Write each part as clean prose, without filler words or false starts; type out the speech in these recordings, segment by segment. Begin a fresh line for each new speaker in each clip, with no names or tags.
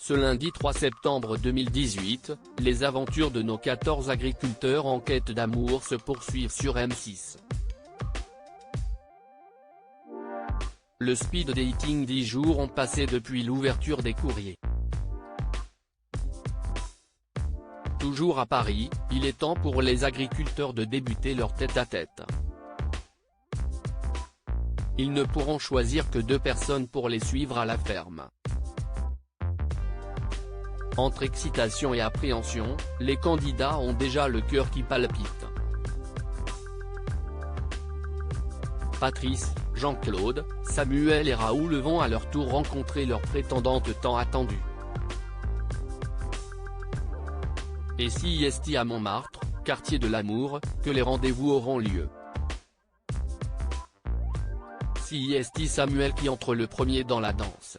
Ce lundi 3 septembre 2018, les aventures de nos 14 agriculteurs en quête d'amour se poursuivent sur M6. Le speed dating 10 jours ont passé depuis l'ouverture des courriers. Toujours à Paris, il est temps pour les agriculteurs de débuter leur tête-à-tête. Ils ne pourront choisir que 2 personnes pour les suivre à la ferme. Entre excitation et appréhension, les candidats ont déjà le cœur qui palpite. Patrice, Jean-Claude, Samuel et Raoul vont à leur tour rencontrer leur prétendante tant attendue. Et si est à Montmartre, quartier de l'amour, que les rendez-vous auront lieu. Si est Samuel qui entre le premier dans la danse.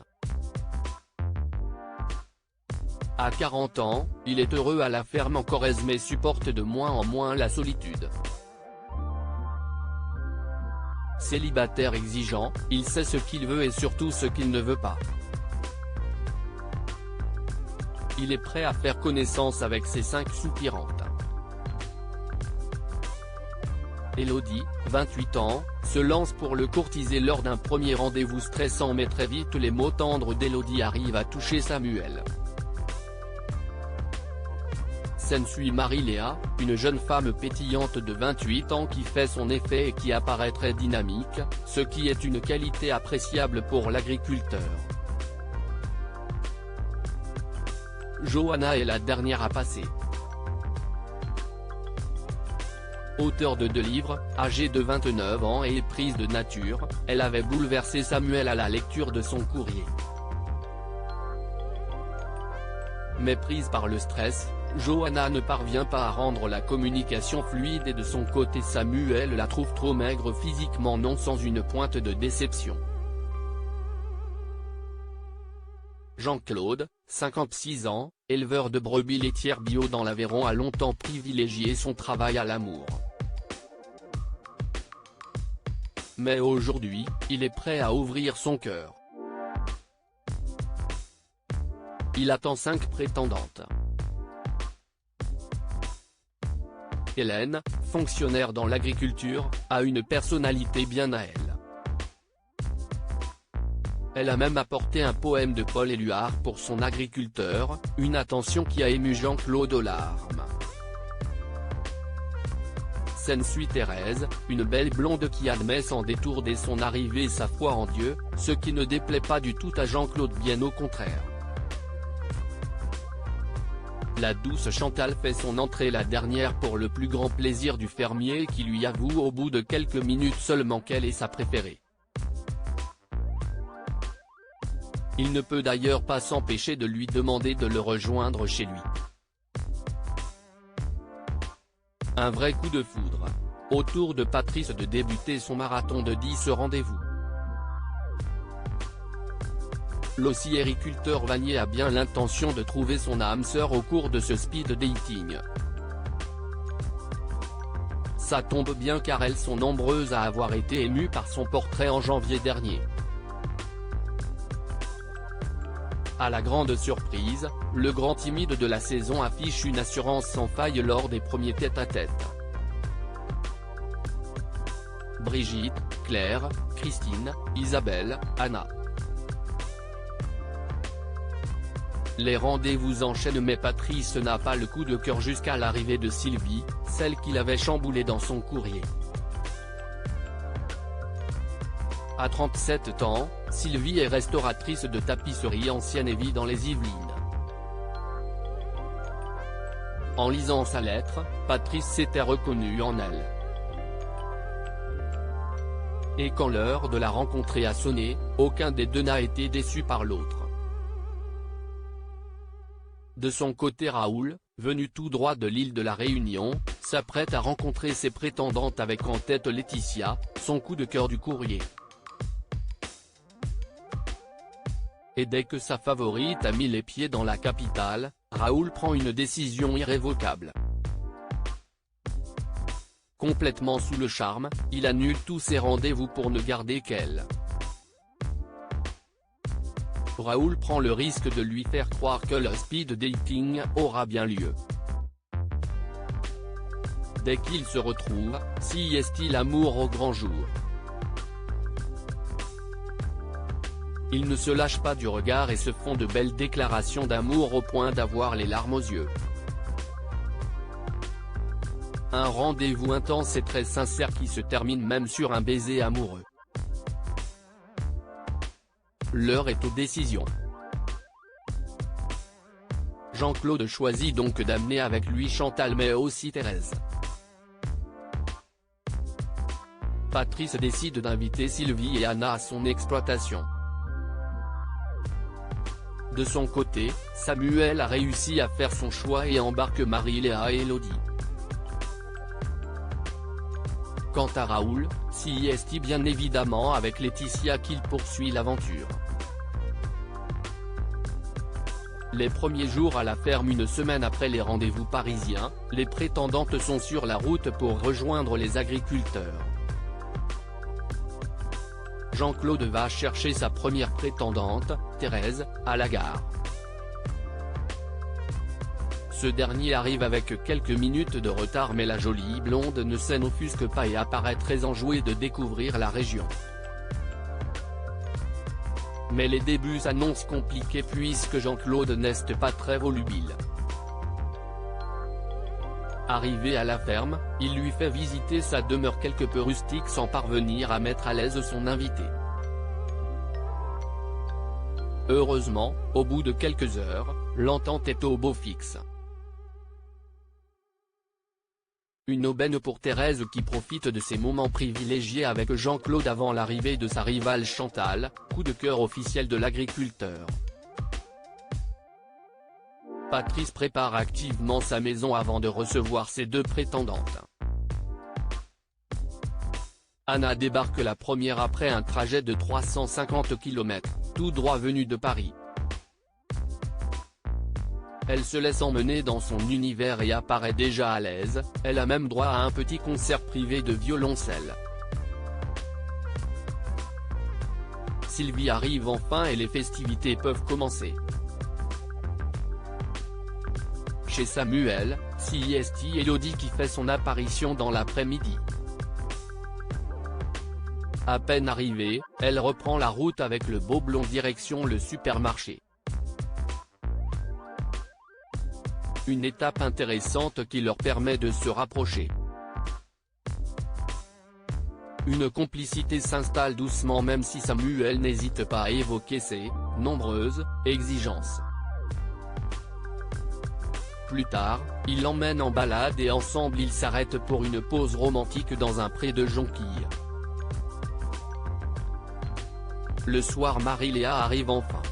À 40 ans, il est heureux à la ferme en Corrèze mais supporte de moins en moins la solitude. Célibataire exigeant, il sait ce qu'il veut et surtout ce qu'il ne veut pas. Il est prêt à faire connaissance avec ses 5 soupirantes. Elodie, 28 ans, se lance pour le courtiser lors d'un premier rendez-vous stressant mais très vite les mots tendres d'Elodie arrivent à toucher Samuel. S'ensuit Marie-Léa, une jeune femme pétillante de 28 ans qui fait son effet et qui apparaît très dynamique, ce qui est une qualité appréciable pour l'agriculteur. Johanna est la dernière à passer. Auteure de 2 livres, âgée de 29 ans et éprise de nature, elle avait bouleversé Samuel à la lecture de son courrier. Mais prise par le stress, Johanna ne parvient pas à rendre la communication fluide et de son côté Samuel la trouve trop maigre physiquement non sans une pointe de déception. Jean-Claude, 56 ans, éleveur de brebis laitières bio dans l'Aveyron a longtemps privilégié son travail à l'amour. Mais aujourd'hui, il est prêt à ouvrir son cœur. Il attend 5 prétendantes. Hélène, fonctionnaire dans l'agriculture, a une personnalité bien à elle. Elle a même apporté un poème de Paul Éluard pour son agriculteur, une attention qui a ému Jean-Claude aux larmes. S'ensuit Thérèse, une belle blonde qui admet sans détour dès son arrivée sa foi en Dieu, ce qui ne déplaît pas du tout à Jean-Claude, bien au contraire. La douce Chantal fait son entrée la dernière pour le plus grand plaisir du fermier qui lui avoue au bout de quelques minutes seulement qu'elle est sa préférée. Il ne peut d'ailleurs pas s'empêcher de lui demander de le rejoindre chez lui. Un vrai coup de foudre. Au tour de Patrice de débuter son marathon de 10 rendez-vous. L'ossériculteur Vanier a bien l'intention de trouver son âme sœur au cours de ce speed dating. Ça tombe bien car elles sont nombreuses à avoir été émues par son portrait en janvier dernier. À la grande surprise, le grand timide de la saison affiche une assurance sans faille lors des premiers tête-à-tête. Brigitte, Claire, Christine, Isabelle, Anna. Les rendez-vous s'enchaînent mais Patrice n'a pas le coup de cœur jusqu'à l'arrivée de Sylvie, celle qu'il avait chamboulée dans son courrier. À 37 ans, Sylvie est restauratrice de tapisserie ancienne et vit dans les Yvelines. En lisant sa lettre, Patrice s'était reconnu en elle. Et quand l'heure de la rencontrer a sonné, aucun des deux n'a été déçu par l'autre. De son côté Raoul, venu tout droit de l'île de la Réunion, s'apprête à rencontrer ses prétendantes avec en tête Laetitia, son coup de cœur du courrier. Et dès que sa favorite a mis les pieds dans la capitale, Raoul prend une décision irrévocable. Complètement sous le charme, il annule tous ses rendez-vous pour ne garder qu'elle. Raoul prend le risque de lui faire croire que le speed dating aura bien lieu. Dès qu'ils se retrouvent, siest-il l'amour au grand jour. Ils ne se lâchent pas du regard et se font de belles déclarations d'amour au point d'avoir les larmes aux yeux. Un rendez-vous intense et très sincère qui se termine même sur un baiser amoureux. L'heure est aux décisions. Jean-Claude choisit donc d'amener avec lui Chantal mais aussi Thérèse. Patrice décide d'inviter Sylvie et Anna à son exploitation. De son côté, Samuel a réussi à faire son choix et embarque Marie-Léa et Élodie. Quant à Raoul, siest bien évidemment avec Laetitia qu'il poursuit l'aventure. Les premiers jours à la ferme une semaine après les rendez-vous parisiens, les prétendantes sont sur la route pour rejoindre les agriculteurs. Jean-Claude va chercher sa première prétendante, Thérèse, à la gare. Ce dernier arrive avec quelques minutes de retard mais la jolie blonde ne s'en offusque pas et apparaît très enjouée de découvrir la région. Mais les débuts s'annoncent compliqués puisque Jean-Claude n'est pas très volubile. Arrivé à la ferme, il lui fait visiter sa demeure quelque peu rustique sans parvenir à mettre à l'aise son invité. Heureusement, au bout de quelques heures, l'entente est au beau fixe. Une aubaine pour Thérèse qui profite de ses moments privilégiés avec Jean-Claude avant l'arrivée de sa rivale Chantal, coup de cœur officiel de l'agriculteur. Patrice prépare activement sa maison avant de recevoir ses deux prétendantes. Anna débarque la première après un trajet de 350 km, tout droit venu de Paris. Elle se laisse emmener dans son univers et apparaît déjà à l'aise, elle a même droit à un petit concert privé de violoncelle. Sylvie arrive enfin et les festivités peuvent commencer. Chez Samuel, siest Élodie qui fait son apparition dans l'après-midi. À peine arrivée, elle reprend la route avec le beau blond direction le supermarché. Une étape intéressante qui leur permet de se rapprocher. Une complicité s'installe doucement même si Samuel n'hésite pas à évoquer ses nombreuses exigences. Plus tard, il l'emmène en balade et ensemble ils s'arrêtent pour une pause romantique dans un pré de jonquilles. Le soir Marie-Léa arrive enfin.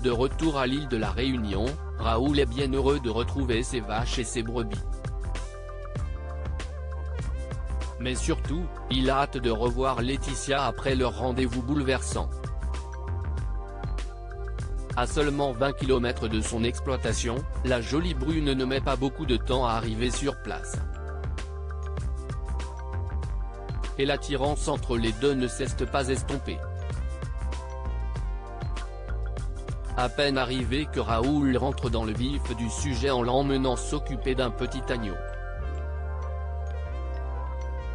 De retour à l'île de la Réunion, Raoul est bien heureux de retrouver ses vaches et ses brebis. Mais surtout, il a hâte de revoir Laetitia après leur rendez-vous bouleversant. À seulement 20 km de son exploitation, la jolie brune ne met pas beaucoup de temps à arriver sur place. Et l'attirance entre les deux ne cesse pas estomper. À peine arrivé que Raoul rentre dans le vif du sujet en l'emmenant s'occuper d'un petit agneau.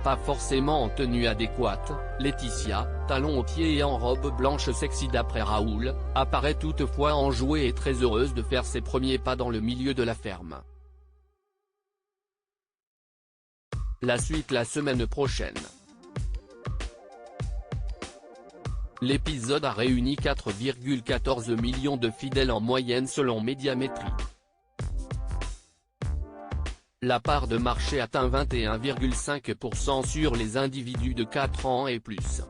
Pas forcément en tenue adéquate, Laetitia, talons aux pieds et en robe blanche sexy d'après Raoul, apparaît toutefois enjouée et très heureuse de faire ses premiers pas dans le milieu de la ferme. La suite la semaine prochaine. L'épisode a réuni 4,14 millions de fidèles en moyenne selon Médiamétrie. La part de marché atteint 21,5% sur les individus de 4 ans et plus.